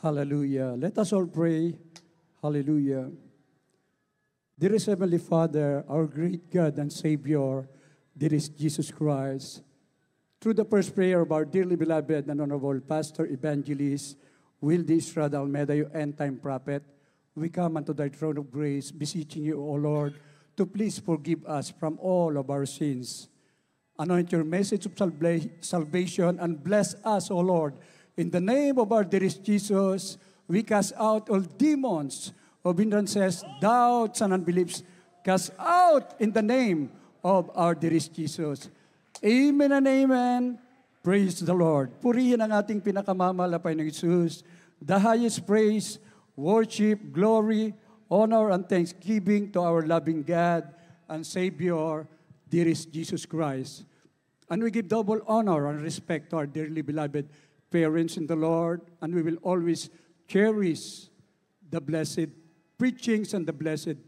Hallelujah. Let us all pray. Hallelujah. Dearest Heavenly Father, our great God and Savior, dearest Jesus Christ, through the first prayer of our dearly beloved and honorable Pastor Evangelist Wildy Estrada Almeida, your end-time prophet, we come unto thy throne of grace, beseeching you, O Lord, to please forgive us from all of our sins. Anoint your message of salvation and bless us, O Lord. In the name of our dearest Jesus, we cast out all demons of hindrances, doubts, and unbeliefs. Cast out in the name of our dearest Jesus. Amen and amen. Praise the Lord. Purihin ang ating pinakamamalapay ng Jesus. The highest praise, worship, glory, honor, and thanksgiving to our loving God and Savior, dearest Jesus Christ. And we give double honor and respect to our dearly beloved parents in the Lord, and we will always cherish the blessed preachings and the blessed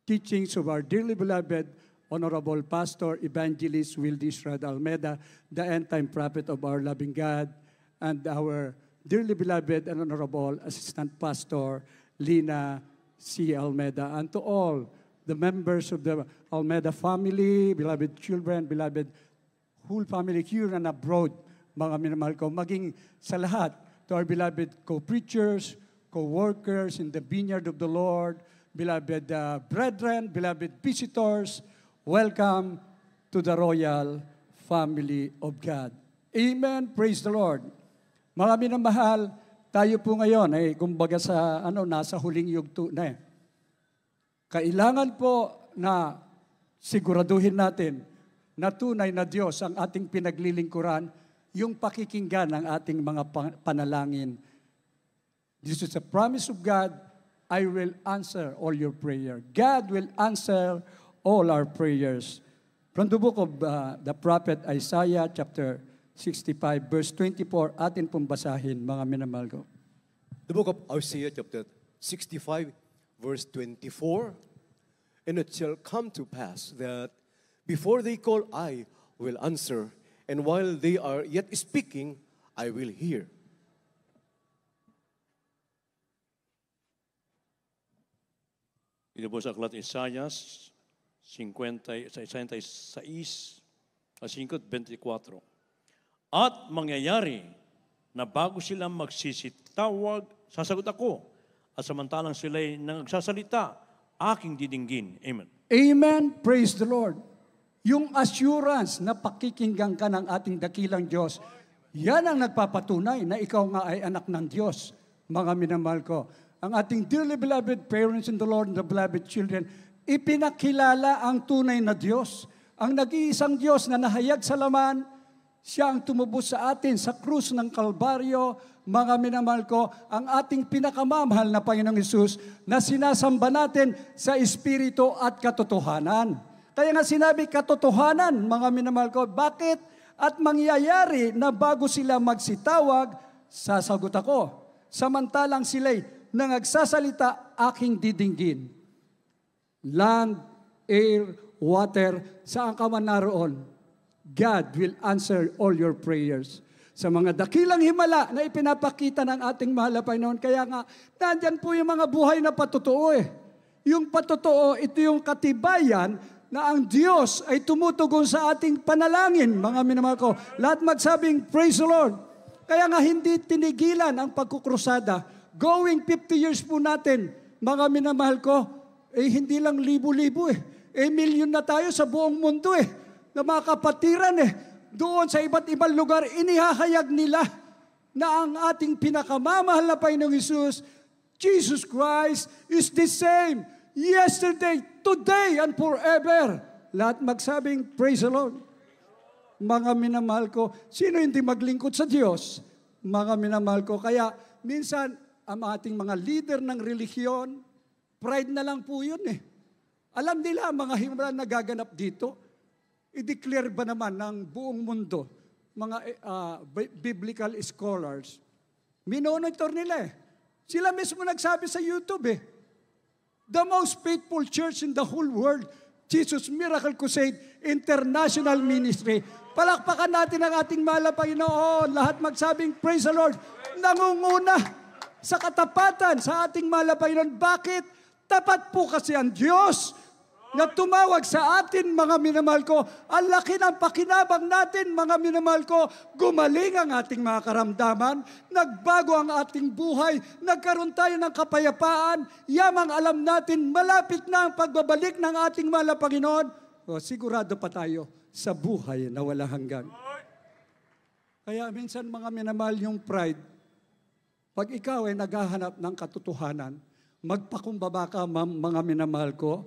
teachings of our dearly beloved Honorable Pastor Evangelist Wildy Estrada Almeida, the end-time prophet of our loving God, and our dearly beloved and Honorable Assistant Pastor Lina C. Almeida, and to all the members of the Almeida family, beloved children, beloved whole family here and abroad, mga minamahal ko, maging sa lahat, to our beloved co-preachers, co-workers in the vineyard of the Lord, beloved brethren, beloved visitors, welcome to the royal family of God. Amen. Praise the Lord. Mga minamahal, tayo po ngayon ay kumbaga sa nasa huling yugto na. Kailangan po na siguraduhin natin na tunay na Diyos ang ating pinaglilingkuran, yung pakikinggan ng ating mga panalangin. This is a promise of God. I will answer all your prayer. God will answer all our prayers. From the book of the prophet Isaiah, chapter 65, verse 24, atin pong basahin, mga minamahal ko. The book of Isaiah, chapter 65, verse 24, and it shall come to pass that before they call, I will answer, and while they are yet speaking, I will hear. Ito po sa aklat Isaias 56, 5-24. At mangyayari na bago sila magsisitawag, sasagot ako, at samantalang sila'y nagsasalita, aking didinggin. Amen. Amen. Praise the Lord. Yung assurance na pakikinggan ka ng ating dakilang Diyos, yan ang nagpapatunay na ikaw nga ay anak ng Diyos, mga minamahal ko. Ang ating dearly beloved parents in the Lord and the beloved children, ipinakilala ang tunay na Diyos. Ang nag-iisang Diyos na nahayag sa laman, siya ang tumubos sa atin sa krus ng Kalbaryo, mga minamahal ko, ang ating pinakamamahal na Panginoong Hesus na sinasamba natin sa Espiritu at katotohanan. Kaya nga sinabi katotohanan, mga minamahal ko. Bakit? At mangyayari na bago sila magsitawag, sasagot ako. Samantalang sila'y nangagsasalita, aking didinggin. Land, air, water, saan ka man naroon, God will answer all your prayers. Sa mga dakilang himala na ipinapakita ng ating mahal na Panginoon. Kaya nga, nandyan po yung mga buhay na patotoo eh. Yung patotoo, ito yung katibayan na ang Diyos ay tumutugon sa ating panalangin, mga minamahal ko. Lahat magsabing, praise the Lord. Kaya nga hindi tinigilan ang pagkukrusada. Going 50 years po natin, mga minamahal ko, hindi lang libo-libo eh. Milyon na tayo sa buong mundo eh. Na mga kapatiran eh. Doon sa iba't ibang lugar, inihahayag nila na ang ating pinakamamahal na Panginoong Hesus, Jesus Christ, is the same yesterday, today, and forever. Lahat magsabing, praise the Lord. Mga minamahal ko, sino hindi maglingkod sa Diyos? Mga minamahal ko, kaya minsan, ang ating mga leader ng relihiyon, pride na lang po yun eh. Alam nila ang mga himala na gaganap dito. I-declare ba naman ng buong mundo, mga biblical scholars, minonitor nila eh. Sila mismo nagsabi sa YouTube eh. The most faithful church in the whole world, Jesus Miracle Crusade International Ministry. Palakpakan natin ang ating mahal na Panginoon. Lahat magsabing, praise the Lord. Nangunguna sa katapatan sa ating mahal na Panginoon. Bakit? Tapat po kasi ang Diyos na tumawag sa atin, mga minamahal ko. Ang laki ng pakinabang natin, mga minamahal ko. Gumaling ang ating mga karamdaman, nagbago ang ating buhay, nagkaroon tayo ng kapayapaan, yamang alam natin, malapit na ang pagbabalik ng ating mahal na Panginoon. O, sigurado pa tayo sa buhay na wala hanggan. Kaya minsan mga minamahal, yung pride, pag ikaw ay naghahanap ng katotohanan, magpakumbaba ka, mga minamahal ko,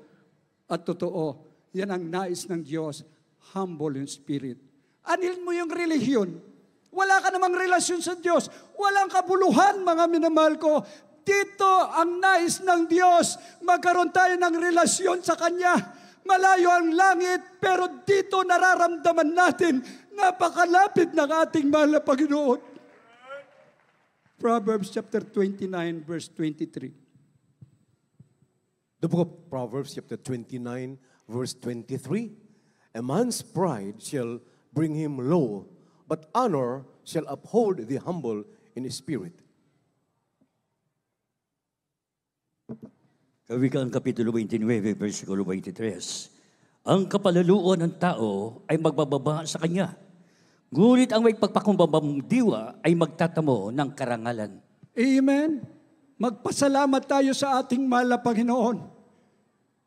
at totoo, yan ang nais ng Diyos, humble in spirit. Anil mo yung relihiyon. Wala ka namang relasyon sa Diyos. Walang kabuluhan, mga minamahal ko. Dito ang nais ng Diyos, magkaroon tayo ng relasyon sa Kanya. Malayo ang langit, pero dito nararamdaman natin, napakalapit ng ating mahal na Panginoon. Proverbs chapter 29, verse 23. The book of Proverbs, chapter 29, verse 23. A man's pride shall bring him low, but honor shall uphold the humble in spirit. Kawikaan Kapitulo 29, versikulo 23. Ang kapalaluan ng tao ay magbababa sa kanya, ngunit ang may pagpakumbabang diwa ay magtatamo ng karangalan. Amen. Magpasalamat tayo sa ating mahal na Panginoon.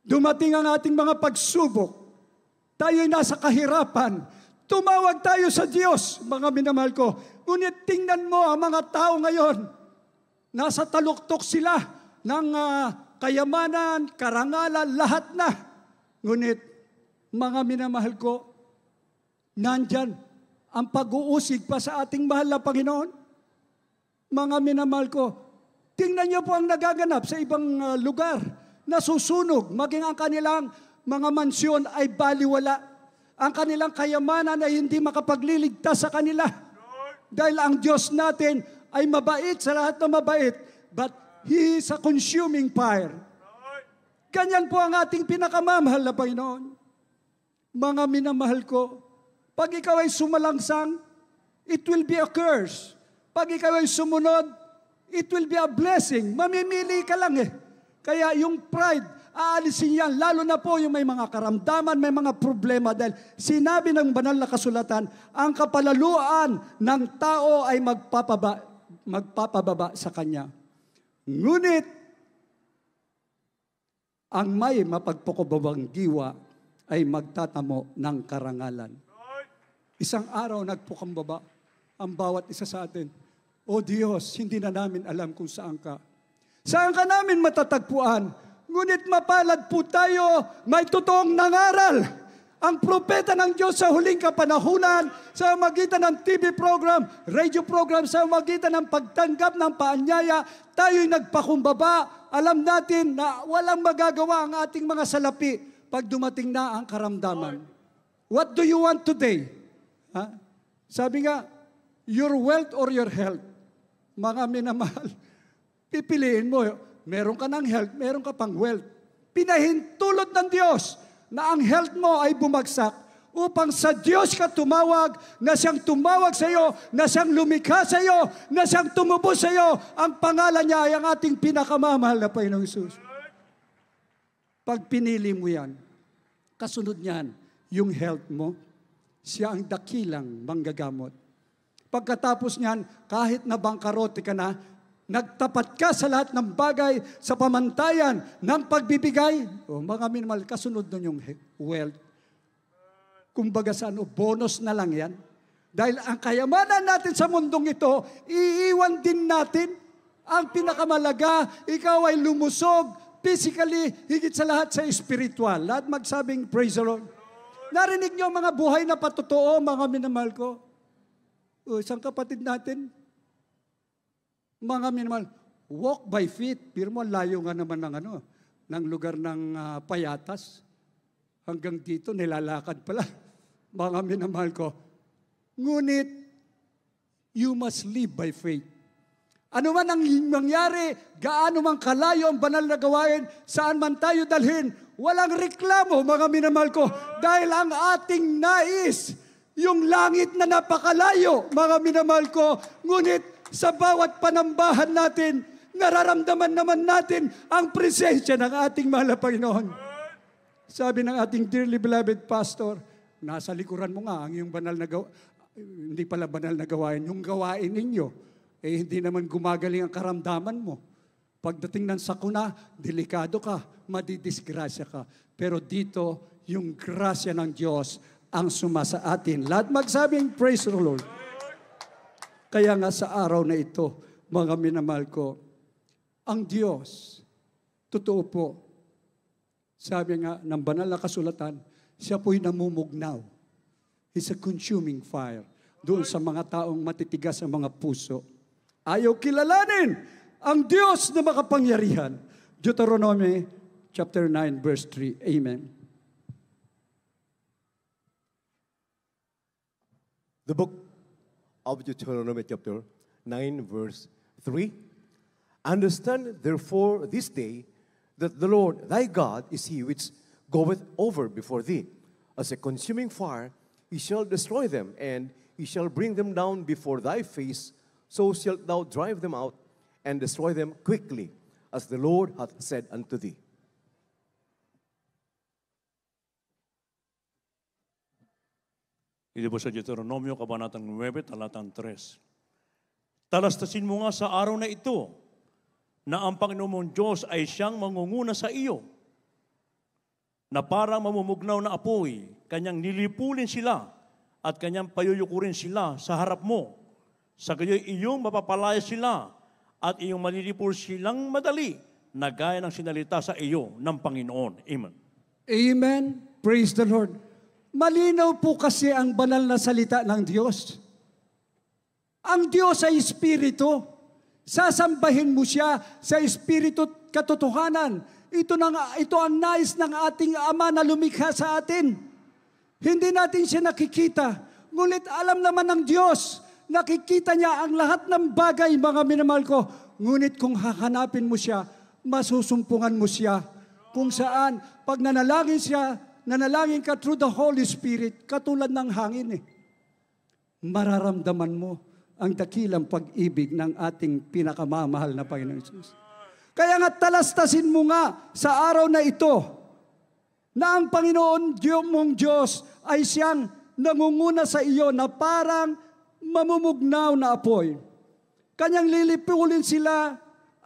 Dumating ang ating mga pagsubok. Tayo'y nasa kahirapan. Tumawag tayo sa Diyos, mga minamahal ko. Ngunit tingnan mo ang mga tao ngayon. Nasa taluktok sila ng kayamanan, karangalan, lahat na. Ngunit, mga minamahal ko, nandyan ang pag-uusig pa sa ating mahal na Panginoon. Mga minamahal ko, tingnan niyo po ang nagaganap sa ibang lugar. Nasusunog, maging ang kanilang mga mansyon ay baliwala. Ang kanilang kayamanan ay hindi makapagliligtas sa kanila. Dahil ang Diyos natin ay mabait sa lahat na mabait, but He is a consuming fire. Ganyan po ang ating pinakamamahal na Panginoon. Mga minamahal ko, pag ikaw ay sumalangsang, it will be a curse. Pag ikaw ay sumunod, it will be a blessing. Mamimili ka lang eh. Kaya yung pride, aalisin yan. Lalo na po yung may mga karamdaman, may mga problema. Dahil sinabi ng banal na kasulatan, ang kapalaluan ng tao ay magpapababa sa kanya. Ngunit, ang may mapagpakubabang diwa ay magtatamo ng karangalan. Isang araw nagpukumbaba ang bawat isa sa atin. O Diyos, hindi na namin alam kung saan ka. Saan ka namin matatagpuan? Ngunit mapalad po tayo, may totoong nangaral. Ang propeta ng Diyos sa huling kapanahunan, sa magitan ng TV program, radio program, sa magitan ng pagtanggap ng paanyaya, tayo'y nagpakumbaba. Alam natin na walang magagawa ang ating mga salapi pag dumating na ang karamdaman. What do you want today? Ha? Sabi nga, your wealth or your health? Mga minamahal, pipiliin mo, meron ka ng health, meron ka pang wealth. Pinahintulot ng Diyos na ang health mo ay bumagsak upang sa Diyos ka tumawag, na siyang tumawag sa iyo, na siyang lumikha sa iyo, na siyang tumubo sa iyo. Ang pangalan niya ay ang ating pinakamamahal na Panginoong Hesus. Pag pinili mo yan, kasunod niyan, yung health mo, siya ang dakilang manggagamot. Pagkatapos niyan, kahit na bangkarote ka na, nagtapat ka sa lahat ng bagay sa pamantayan ng pagbibigay. O mga minamahal, kasunod nun yung wealth. Kumbaga sa bonus na lang yan. Dahil ang kayamanan natin sa mundong ito, iiwan din natin. Ang pinakamalaga, ikaw ay lumusog physically, higit sa lahat sa spiritual. Lahat magsabing, praise the Lord. Narinig niyo mga buhay na patotoo, mga minamahal ko. O, isang kapatid natin, mga minamahal, walk by feet. Pero mo, layo nga naman ng lugar ng Payatas. Hanggang dito, nilalakad pala. Mga minamahal ko. Ngunit, you must live by faith. Ano man ang mangyari, gaano man kalayo ang banal na gawain, saan man tayo dalhin, walang reklamo, mga minamahal ko. Dahil ang ating nais, yung langit na napakalayo, mga minamahal ko. Ngunit, sa bawat panambahan natin, nararamdaman naman natin ang presensya ng ating mahal na Panginoon. Sabi ng ating dearly beloved pastor, nasa likuran mo nga ang iyong banal na hindi pala banal na gawain, yung gawain ninyo, hindi naman gumagaling ang karamdaman mo. Pagdating ng sakuna, delikado ka, madidisgrasya ka. Pero dito, yung grasya ng Diyos ang sumasa atin. Lahat magsabing, praise the Lord. Kaya nga sa araw na ito, mga minamahal ko, ang Diyos, totoo po, sabi nga ng banal na kasulatan, siya po'y namumugnaw. He's a consuming fire. Doon sa mga taong matitigas ang mga puso. Ayaw kilalanin ang Diyos na makapangyarihan. Deuteronomy chapter 9 verse 3. Amen. The book of Deuteronomy chapter 9 verse 3. Understand therefore this day that the Lord thy God is he which goeth over before thee. As a consuming fire, he shall destroy them, and he shall bring them down before thy face, so shalt thou drive them out, and destroy them quickly, as the Lord hath said unto thee. Ito po sa Deuteronomio, Kabanatang 9, Talatang 3. Talastasin mo nga sa araw na ito, na ang Panginoon mong Diyos ay siyang mangunguna sa iyo, na parang mamumugnaw na apoy, kanyang nilipulin sila, at kanyang payuyukurin sila sa harap mo. Sa gayoy iyong mapapalaya sila, at iyong malilipul silang madali, na gaya ng sinalita sa iyo ng Panginoon. Amen. Amen. Praise the Lord. Malinaw po kasi ang banal na salita ng Diyos. Ang Diyos ay Espiritu. Sasambahin mo siya sa Espiritu at katotohanan. Ito ang nais ng ating Ama na lumikha sa atin. Hindi natin siya nakikita. Ngunit alam naman ng Diyos, nakikita niya ang lahat ng bagay, mga minamahal ko. Ngunit kung hahanapin mo siya, masusumpungan mo siya. Kung saan, pag nanalangin ka through the Holy Spirit, katulad ng hangin mararamdaman mo ang dakilang pag-ibig ng ating pinakamamahal na Panginoon Jesus. Kaya nga talastasin mo nga sa araw na ito na ang Panginoon mong Diyos ay siyang nangunguna sa iyo na parang mamumugnaw na apoy. Kanyang lilipulin sila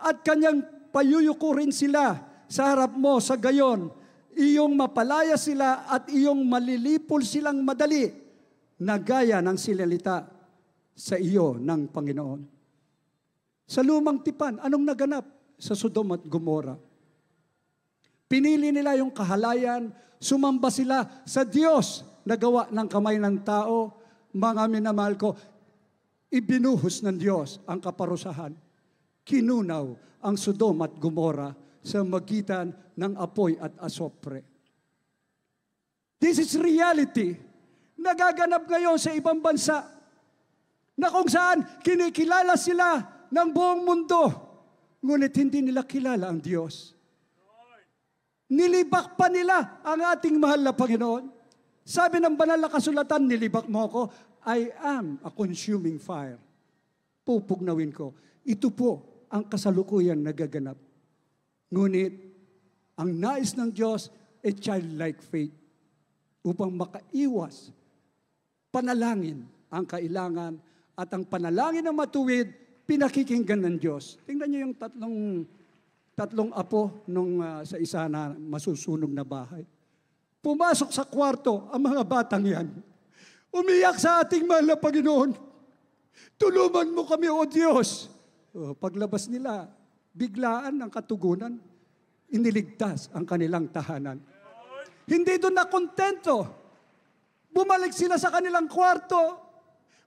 at kanyang payuyukurin sila sa harap mo sa gayon. Iyong mapalaya sila at iyong malilipol silang madali na gaya ng sinalita sa iyo ng Panginoon. Sa lumang tipan, anong naganap sa Sodom at Gomora? Pinili nila yung kahalayan, sumamba sila sa Diyos na gawa ng kamay ng tao. Mga minamahal ko, ibinuhos ng Diyos ang kaparusahan. Kinunaw ang Sodom at Gomora sa magitan ng apoy at asopre. This is reality. Nagaganap ngayon sa ibang bansa na kung saan kinikilala sila ng buong mundo, ngunit hindi nila kilala ang Diyos. Nilibak pa nila ang ating mahal na Panginoon. Sabi ng banal na kasulatan, nilibak mo ako, I am a consuming fire. Pupugnawin ko. Ito po ang kasalukuyan nagaganap. Ngunit, ang nais ng Diyos ay childlike faith upang makaiwas. Panalangin ang kailangan at ang panalangin na matuwid, pinakikinggan ng Diyos. Tingnan niyo yung tatlong apo nung sa isa na masusunog na bahay. Pumasok sa kwarto ang mga batang yan. Umiyak sa ating mahal na Panginoon. Tulungan mo kami, O Diyos. Paglabas nila, biglaan ang katugunan, iniligtas ang kanilang tahanan. Hindi doon na kontento. Bumalik sila sa kanilang kwarto,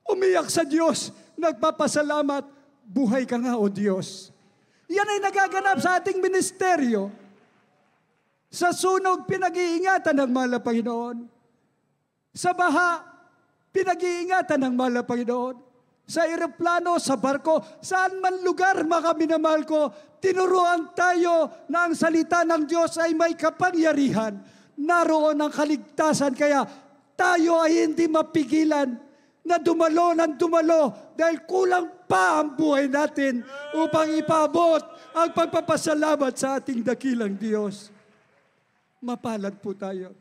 umiyak sa Diyos, nagpapasalamat, buhay ka nga, O Diyos. Yan ay nagaganap sa ating ministeryo. Sa sunog, pinag-iingatan ng mahal na Panginoon. Sa baha, pinag-iingatan ng mahal na Panginoon. Sa eroplano, sa barko, saan man lugar, mga minamahal ko, tinuruan tayo na ang salita ng Diyos ay may kapangyarihan. Naroon ang kaligtasan, kaya tayo ay hindi mapigilan na dumalo ng dumalo dahil kulang pa ang buhay natin upang ipabot ang pagpapasalamat sa ating dakilang Diyos. Mapalad po tayo.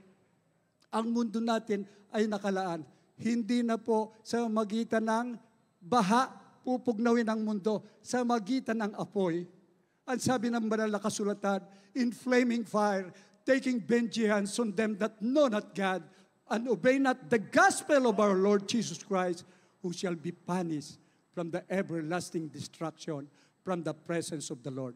Ang mundo natin ay nakalaan. Hindi na po sa magitan ng baha, pupugnawin ang mundo, sa magitan ng apoy. Ang sabi ng banal na kasulatan, in flaming fire, taking vengeance on them that know not God, and obey not the gospel of our Lord Jesus Christ, who shall be punished from the everlasting destruction from the presence of the Lord.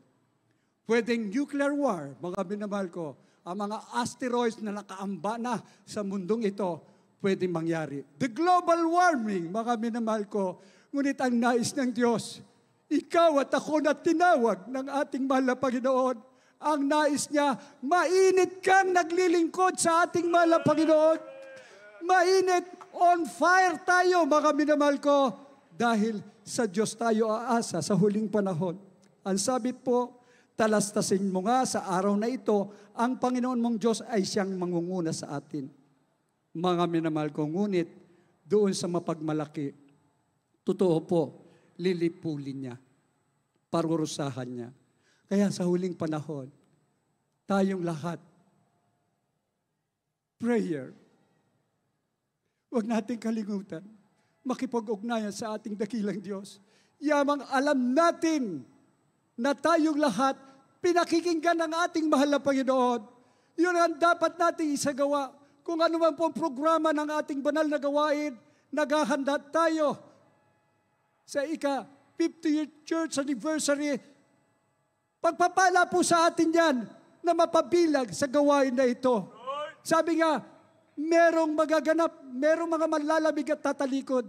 Pwedeng nuclear war, mga minamahal ko, ang mga asteroids na nakaamba na sa mundong ito, pwedeng mangyari. The global warming, mga minamahal ko, ngunit ang nais ng Diyos, ikaw at ako na tinawag ng ating mahal na Panginoon, ang nais niya, mainit kang naglilingkod sa ating mahal na Panginoon. Mainit, on fire tayo, mga minamahal ko, dahil sa Diyos tayo aasa sa huling panahon. Ang sabi po, talastasin mo nga sa araw na ito, ang Panginoon mong Diyos ay siyang mangunguna sa atin. Mga minamahal ko, ngunit doon sa mapagmalaki, totoo po, lilipulin niya, parurusahan niya. Kaya sa huling panahon, tayong lahat, prayer. Huwag natin kalimutan, makipag-ugnayan sa ating dakilang Diyos. Yamang alam natin na tayong lahat, pinakikinggan ng ating mahal na Panginoon. Yun ang dapat nating isagawa. Kung ano man pong programa ng ating banal na gawain, naghahanda tayo sa ika-50th church anniversary. Pagpapala po sa atin yan na mapabilag sa gawain na ito. Sabi nga, merong magaganap, merong mga manlalamig at tatalikod.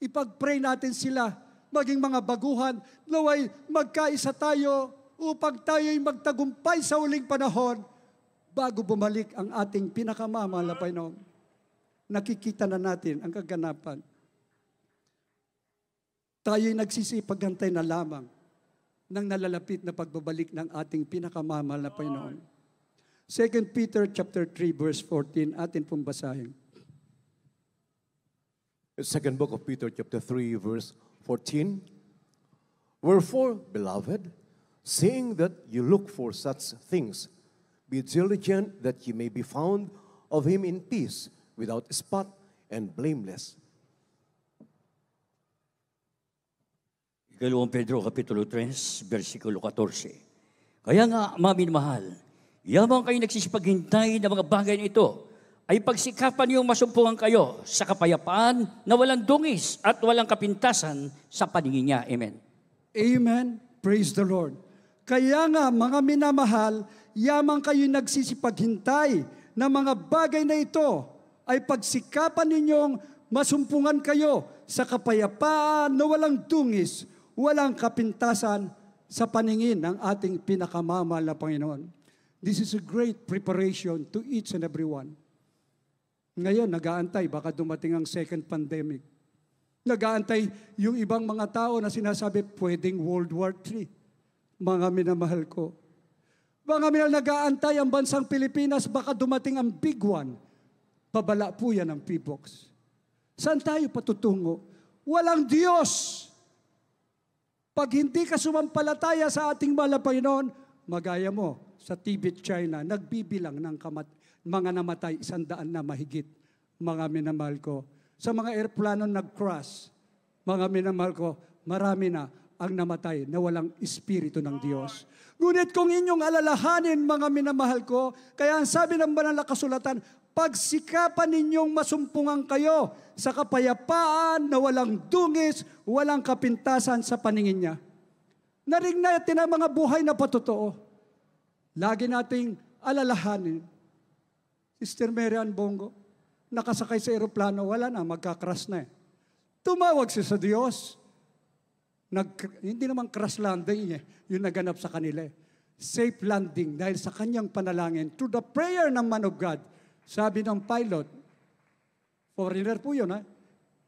Ipag-pray natin sila, maging mga baguhan, naway magkaisa tayo upang tayo'y magtagumpay sa huling panahon bago bumalik ang ating pinakamamahal na Panginoon. Nakikita na natin ang kaganapan. Tayo'y nagsisipaghantay na lamang ng nalalapit na pagbabalik ng ating pinakamamahal na Panginoon. 2 Peter chapter 3 verse 14, atin pong basahin. The second book of Peter, chapter 3, verse 14. Wherefore, beloved, seeing that you look for such things, be diligent that ye may be found of him in peace, without spot and blameless. Ikalawang Pedro, Kapitulo 3, versikulo 14. Kaya nga, mga minamahal, yamang kayo nagsisipaghintay ng mga bagay na ito, ay pagsikapan niyong masumpungan kayo sa kapayapaan na walang dungis at walang kapintasan sa paningin niya. Amen. Amen. Praise the Lord. Kaya nga, mga minamahal, yamang kayo nagsisipaghintay ng mga bagay na ito, ay pagsikapan ninyong masumpungan kayo sa kapayapaan na walang dungis, walang kapintasan sa paningin ng ating pinakamamahal na Panginoon. This is a great preparation to each and every one. Ngayon, nag-aantay, baka dumating ang second pandemic. Nag-aantay yung ibang mga tao na sinasabi, pwedeng World War III. Mga minamahal ko. Mga minamahal, nag-aantay ang bansang Pilipinas, baka dumating ang big one. Pabala po yan ang PBOX. Saan tayo patutungo? Walang Diyos. Pag hindi ka sumampalataya sa ating mahal na Panginoon, magaya mo sa Tibet, China, nagbibilang ng mga namatay, 100 na mahigit, mga minamahal ko. Sa mga airplano nag-crash, mga minamahal ko, marami na ang namatay na walang espiritu ng Diyos. Ngunit kung inyong alalahanin, mga minamahal ko, kaya ang sabi ng banal na kasulatan, pagsikapan ninyong masumpungan kayo sa kapayapaan na walang dungis, walang kapintasan sa paningin niya. Narinig natin ang mga buhay na patotoo. Lagi nating alalahanin. Sister Mary Ann Bongo, nakasakay sa eroplano, wala na, magka-crash na eh. Tumawag siya sa Diyos. Hindi naman crash landing yung naganap sa kanila. Safe landing dahil sa kanyang panalangin. Through the prayer ng man of God, sabi ng pilot, foreigner po yun,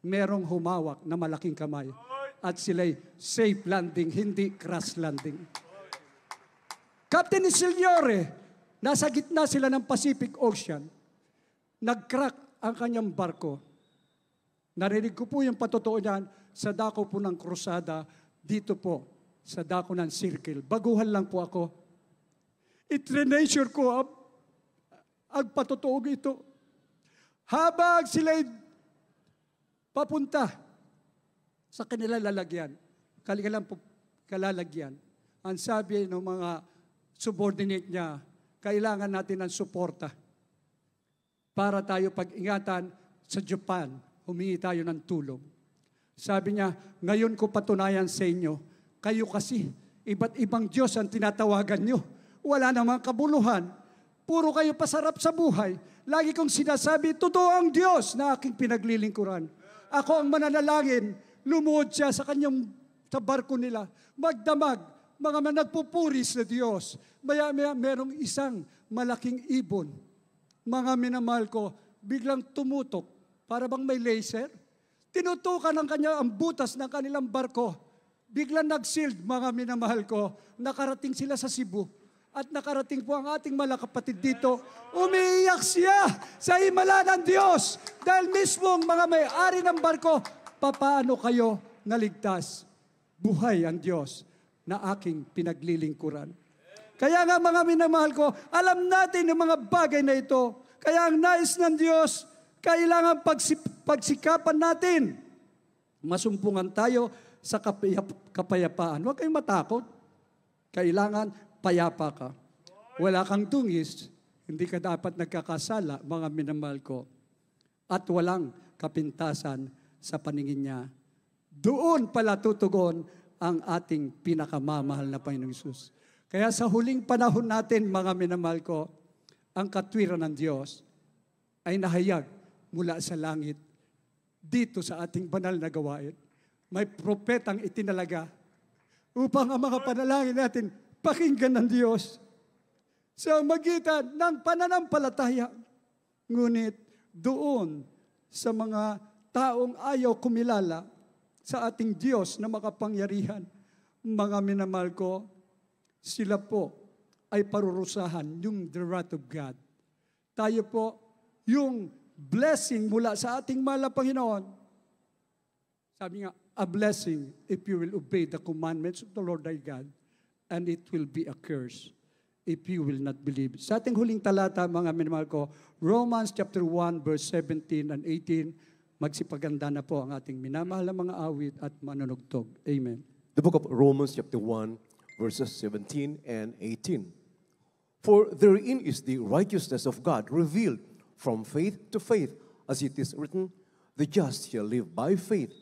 merong humawak na malaking kamay. At sila'y safe landing, hindi crash landing. Captain Isilioре, nasa gitna sila ng Pacific Ocean. Nag-crack ang kanyang barko. Narinig ko po yung patotoo niyan sa dako po ng krusada, dito po, sa dako ng circle. Baguhan lang po ako. It-renature ko ang patotoo ito. Habang sila'y papunta sa kanilang lalagyan, kalalagyan, ang sabi ng mga subordinate niya, kailangan natin ng suporta para tayo pag-ingatan sa Japan. Humingi tayo ng tulong. Sabi niya, ngayon ko patunayan sa inyo, kayo kasi, iba't ibang Diyos ang tinatawagan nyo. Wala namang kabuluhan. Puro kayo pasarap sa buhay. Lagi kong sinasabi, totoo ang Diyos na aking pinaglilingkuran. Ako ang mananalangin, lumuhod siya sa kanyang sa barko nila. Magdamag, mga nagpupuris na Diyos. Maya-maya merong isang malaking ibon. Mga minamahal ko, biglang tumutok. Para bang may laser? Tinutukan ng kanya ang butas ng kanilang barko. Biglang nag-sealed, mga minamahal ko. Nakarating sila sa Cebu. At nakarating po ang ating mga kapatid dito. Umiiyak siya sa himala ng Diyos. Dahil mismong mga may-ari ng barko, papaano kayo naligtas? Buhay ang Diyos na aking pinaglilingkuran. Kaya nga mga minamahal ko, alam natin yung mga bagay na ito. Kaya ang nais ng Diyos, kailangan pagsikapan natin. Masumpungan tayo sa kapayapaan. Huwag kayong matakot. Kailangan payapa ka. Wala kang tungis, hindi ka dapat nagkakasala, mga minamahal ko. At walang kapintasan sa paningin niya. Doon pala tutugon ang ating pinakamamahal na Panginoong Hesus. Kaya sa huling panahon natin, mga minamahal ko, ang katwiran ng Diyos ay nahayag mula sa langit dito sa ating banal na gawain. May propetang itinalaga upang ang mga panalangin natin pakinggan ng Diyos sa magitan ng pananampalataya. Ngunit doon sa mga taong ayaw kumilala sa ating Diyos na makapangyarihan, mga minamahal ko, sila po ay parurusahan yung the wrath of God. Tayo po, yung blessing mula sa ating mahal na Panginoon. Sabi nga, a blessing if you will obey the commandments of the Lord thy God, and it will be a curse if you will not believe. Sa ating huling talata, mga minamahal ko, Romans chapter 1, verse 17 and 18, magsipaganda na po ang ating minamahal na mga awit at manunugtog. Amen. The book of Romans chapter 1, verses 17 and 18. For therein is the righteousness of God revealed from faith to faith, as it is written, the just shall live by faith.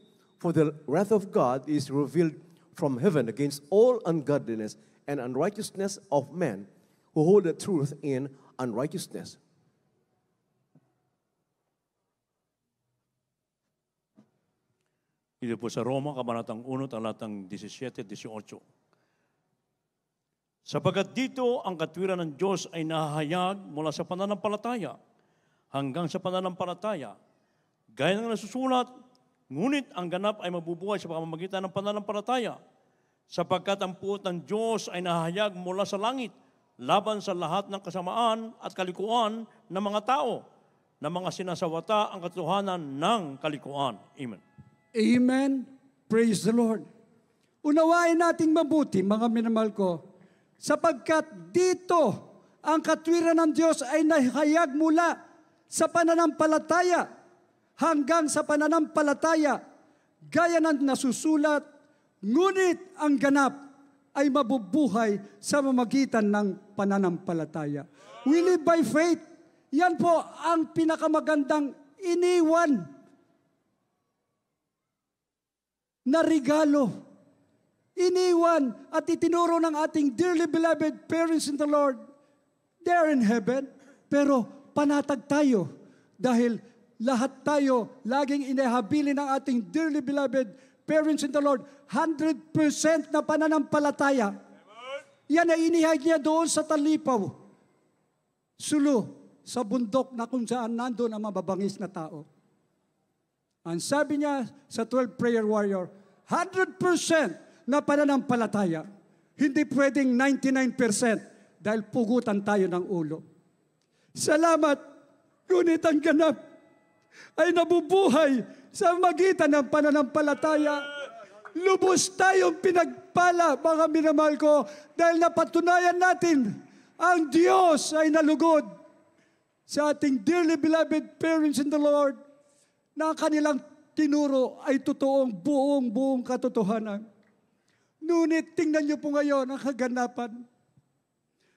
For the wrath of God is revealed from heaven against all ungodliness and unrighteousness of men who hold the truth in unrighteousness. Ito po sa Roma, Kabanatang 1, talatang 17-18. Sapagkat dito ang katwiran ng Diyos ay nahahayag mula sa pananampalataya hanggang sa pananampalataya. Gaya ng nasusulat, ngunit ang ganap ay mabubuhay sa pamamagitan ng pananampalataya, sapagkat ang puot ng Diyos ay nahahayag mula sa langit laban sa lahat ng kasamaan at kalikuan ng mga tao, na mga sinasawata ang katotohanan ng kalikuan. Amen. Amen. Praise the Lord. Unawain nating mabuti, mga minamahal ko, sapagkat dito ang katwiran ng Diyos ay nahayag mula sa pananampalataya hanggang sa pananampalataya, gaya ng nasusulat, ngunit ang ganap ay mabubuhay sa mamagitan ng pananampalataya. We live by faith. Yan po ang pinakamagandang iniwan na regalo. Iniwan at itinuro ng ating dearly beloved parents in the Lord. They're in heaven. Pero panatag tayo dahil lahat tayo laging inihabilin ng ating dearly beloved parents in the Lord. 100% na pananampalataya. Yan ay inihag niya doon sa Talipaw. Sulu, sa bundok na kung saan nandun ang mababangis na tao. Ang sabi niya sa 12 prayer warrior, 100% na pananampalataya. Hindi pwedeng 99% dahil pugutan tayo ng ulo. Salamat, ngunit ang ganap ay nabubuhay sa magitan ng pananampalataya. Lubos tayong pinagpala, mga minamahal ko, dahil napatunayan natin ang Diyos ay nalugod sa ating dearly beloved parents in the Lord na kanilang tinuro ay totoong buong katotohanan. Ngunit tingnan niyo po ngayon ang kaganapan.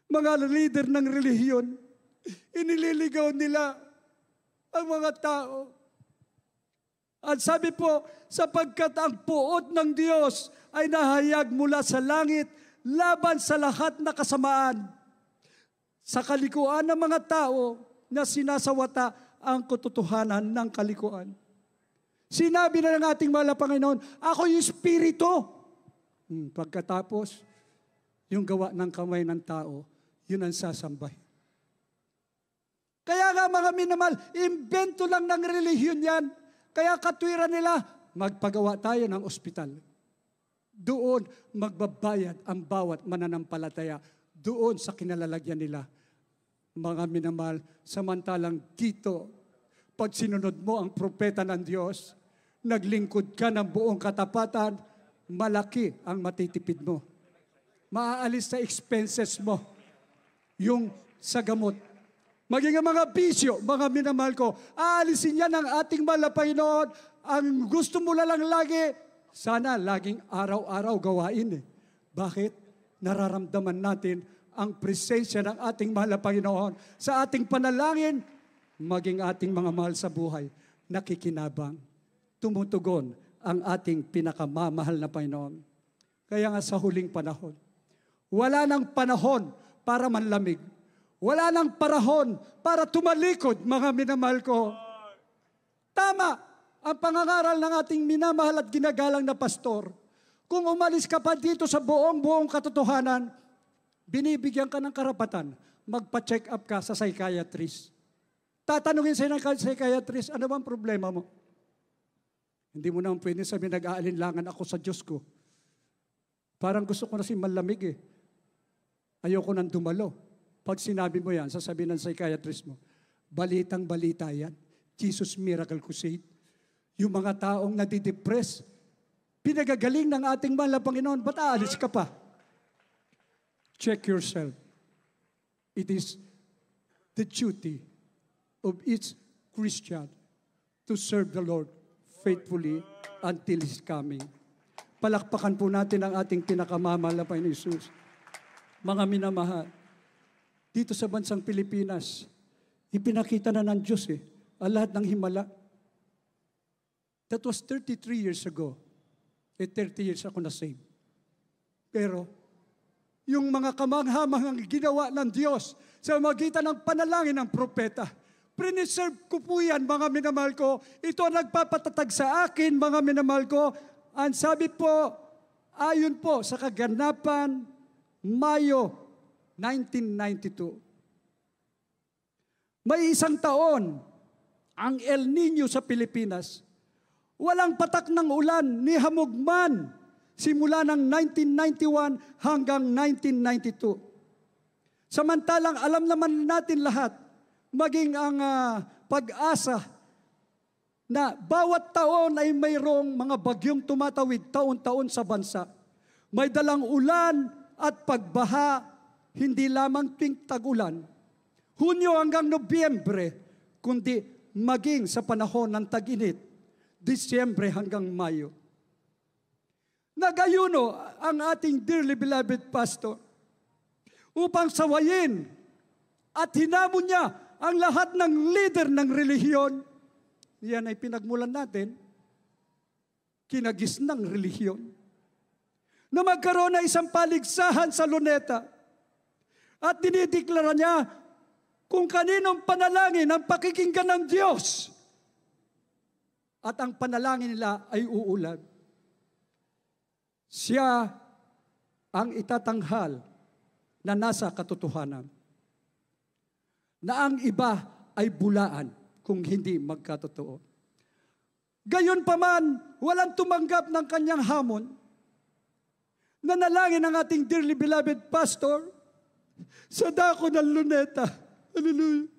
Mga leader ng relihiyon, inililigaw nila ang mga tao. At sabi po, sapagkat ang puot ng Diyos ay nahayag mula sa langit laban sa lahat na kasamaan, sa kalikuan ng mga tao na sinasawata ang katotohanan ng kalikuan. Sinabi na ng ating mahal na Panginoon, ako yung Espiritu. Pagkatapos, yung gawa ng kamay ng tao, yun ang sasambay. Kaya nga mga minamahal, imbento lang ng relihiyon yan. Kaya katwiran nila, magpagawa tayo ng ospital. Doon magbabayad ang bawat mananampalataya. Doon sa kinalalagyan nila. Mga minamahal, samantalang dito, pag sinunod mo ang propeta ng Diyos, naglingkod ka ng buong katapatan, malaki ang matitipid mo. Maaalis sa expenses mo. Yung sa gamot. Maging ang mga bisyo, mga minamahal ko, aalisin yan ng ating mahal na Panginoon. Ang gusto mo lang lagi, sana laging araw-araw gawain. Bakit? Nararamdaman natin ang presensya ng ating mahal na Panginoon sa ating panalangin, maging ating mga mahal sa buhay, nakikinabang, tumutugon ang ating pinakamamahal na Panginoon. Kaya nga sa huling panahon, wala nang panahon para manlamig. Wala nang parahon para tumalikod, mga minamahal ko. Tama ang pangangaral ng ating minamahal at ginagalang na pastor. Kung umalis ka pa dito sa buong katotohanan, binibigyan ka ng karapatan, magpa-check up ka sa psychiatrist. Tatanungin sa'yo ng psychiatrist, ano bang problema mo? Hindi mo naman pwede sabihin, nag-aalinlangan ako sa Diyos ko. Parang gusto ko na si malamig eh. Ayoko nang dumalo. Pag sinabi mo yan, sasabihin ng psychiatrist mo, balitang-balita yan. Jesus Miracle Crusade. Yung mga taong nadidepress, pinagagaling ng ating mahal na Panginoon, ba't aalis ka pa? Check yourself. It is the duty of each Christian to serve the Lord faithfully until His coming. Palakpakan po natin ang ating pinakamamahal na Panginoon Jesus. Mga minamahal, dito sa bansang Pilipinas, ipinakita na ng Diyos ang lahat ng himala. That was 33 years ago. 30 years ako na-save. Pero, yung mga kamanghamanghang ginawa ng Diyos sa magitan ng panalangin ng propeta, preserve ko po yan, mga minamahal ko. Ito ang nagpapatatag sa akin, mga minamahal ko. Ang sabi po, ayon po sa kaganapan, Mayo 1992. May isang taon ang El Nino sa Pilipinas. Walang patak ng ulan ni hamugman simula ng 1991 hanggang 1992. Samantalang alam naman natin lahat, maging ang pag-asa na bawat taon ay mayroong mga bagyong tumatawid taon-taon sa bansa. May dalang ulan at pagbaha, hindi lamang tuwing tag-ulan, Hunyo hanggang Nobyembre, kundi maging sa panahon ng tag-init, Disyembre hanggang Mayo. Nagayuno ang ating dearly beloved pastor upang sawayin at hinamon niya ang lahat ng leader ng relihiyon. Yan ay pinagmulan natin, kinagis ng relihiyon, na magkaroon na isang paligsahan sa Luneta. At dinideklara niya kung kaninong panalangin ang pakikinggan ng Diyos. At ang panalangin nila ay uulan. Siya ang itatanghal na nasa katotohanan. Na ang iba ay bulaan kung hindi magkatotoo. Gayon pa man, walang tumanggap ng kanyang hamon. Nanalangin ang ating dearly beloved pastor sa dako ng Luneta. Hallelujah.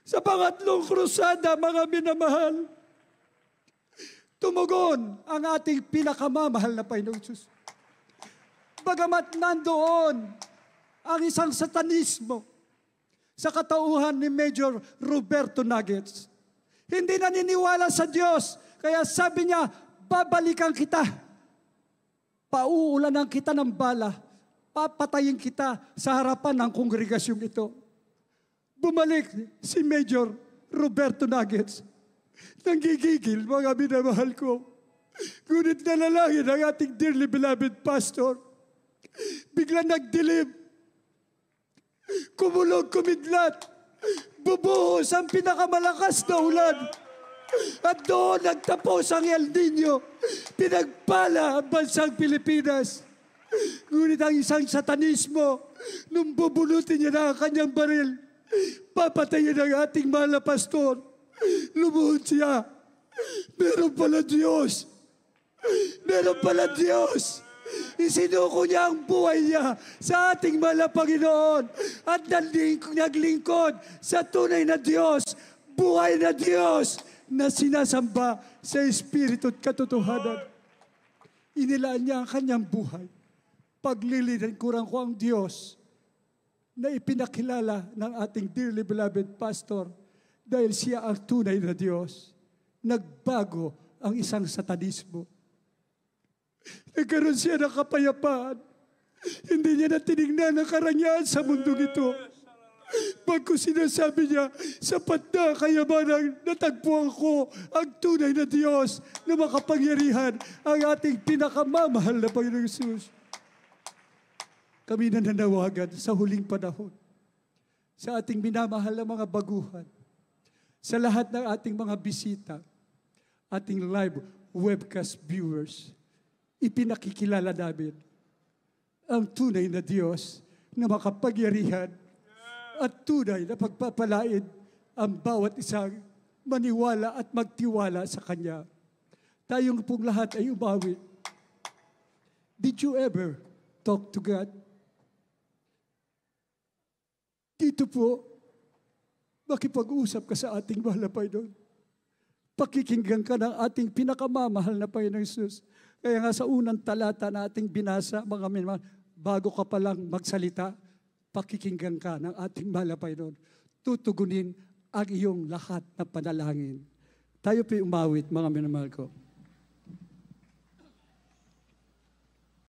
Sa pangatlong krusada, mga minamahal, Tumugon ang ating pinakamamahal na Panginoong Diyos. Bagamat nandoon ang isang satanismo sa katauhan ni Major Roberto Nuggets, hindi naniniwala sa Diyos. Kaya sabi niya, babalikan kita. Pauulanan kita ng bala. Papatayin kita sa harapan ng kongregasyong ito. Bumalik si Major Roberto Nuggets. Nanggigigil, mga minamahal ko. Ngunit nalalangin ang ating dearly beloved pastor. Bigla nagdilim. Kumulog, kumidlat. Bubuhos ang pinakamalakas na ulan. At doon nagtapos ang El Nino. Pinagpala ang bansang Pilipinas. Ngunit ang isang satanismo, nung bubulutin niya na ang kanyang baril, papatayin ang ating mahal na pastor. Lumuhod siya. Meron pala Diyos. Meron pala Diyos. Isinuko niya ang buhay niya sa ating mahal na Panginoon at naglingkod sa tunay na Diyos, buhay na Diyos na sinasamba sa Espiritu at katotohanan. Inilaan niya ang kanyang buhay. Paglilingkuran ko ang Diyos na ipinakilala ng ating dearly beloved pastor dahil siya ang tunay na Diyos. Nagbago ang isang satanismo. Nagkaroon siya ng kapayapaan. Hindi niya na tinignan ang karangyaan sa mundong ito. Pagko sinasabi niya, sapat na kayamanang natagpuan ko ang tunay na Diyos na makapangyarihan ang ating pinakamamahal na Panginoong Jesus. Kami nananawagan sa huling panahon sa ating minamahal na mga baguhan, sa lahat ng ating mga bisita, ating live webcast viewers, ipinakikilala namin ang tunay na Diyos na makapangyarihan at tunay na pagpapalain ang bawat isang maniwala at magtiwala sa Kanya. Tayong pong lahat ay umawi. Did you ever talk to God? Dito po, makipag-usap ka sa ating mahal na Panginoon. Pakikinggan ka ng ating pinakamamahal na Panginoong Jesus. Kaya nga sa unang talata na ating binasa, mga minamahal, bago ka palang magsalita, pakikinggan ka ng ating mahal na Panginoon. Tutugunin ang iyong lahat na panalangin. Tayo po'y umawit, mga minamahal ko.